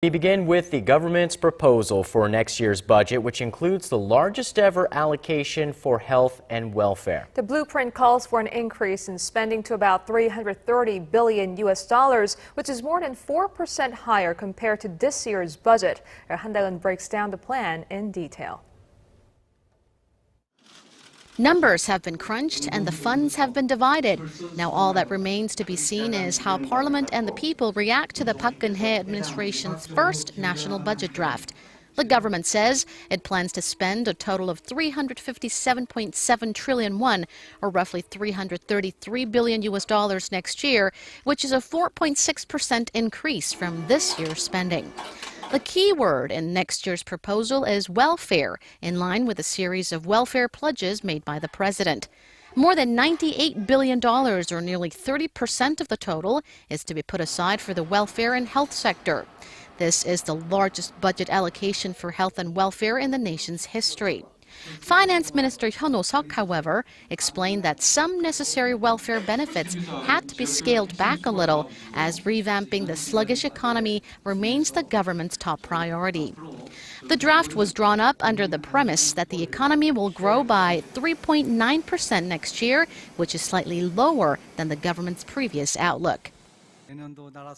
We begin with the government's proposal for next year's budget, which includes the largest ever allocation for health and welfare. The blueprint calls for an increase in spending to about $330 billion, which is more than 4% higher compared to this year's budget. Han Da-eun breaks down the plan in detail. Numbers have been crunched and the funds have been divided. Now all that remains to be seen is how Parliament and the people react to the Park Geun-hye administration's first national budget draft. The government says it plans to spend a total of 357.7 trillion won, or roughly $333 billion next year, which is a 4.6% increase from this year's spending. The key word in next year's proposal is welfare, in line with a series of welfare pledges made by the president. More than $98 billion, or nearly 30% of the total, is to be put aside for the welfare and health sector. This is the largest budget allocation for health and welfare in the nation's history. Finance Minister Han Da-eun, however, explained that some necessary welfare benefits had to be scaled back a little, as revamping the sluggish economy remains the government's top priority. The draft was drawn up under the premise that the economy will grow by 3.9% next year, which is slightly lower than the government's previous outlook.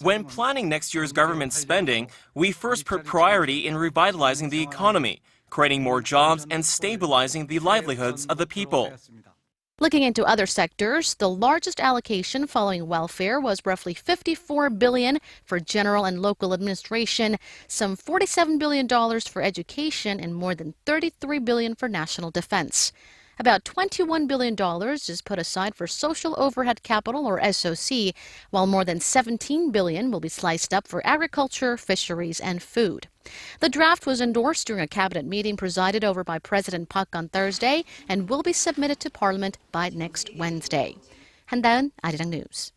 When planning next year's government spending, we first put priority in revitalizing the economy, creating more jobs and stabilizing the livelihoods of the people. Looking into other sectors, the largest allocation following welfare was roughly $54 billion for general and local administration, some $47 billion for education, and more than $33 billion for national defense. About $21 billion is put aside for social overhead capital, or SOC, while more than $17 billion will be sliced up for agriculture, fisheries, and food. The draft was endorsed during a cabinet meeting presided over by President Park on Thursday and will be submitted to Parliament by next Wednesday. Han Da-eun, Arirang News.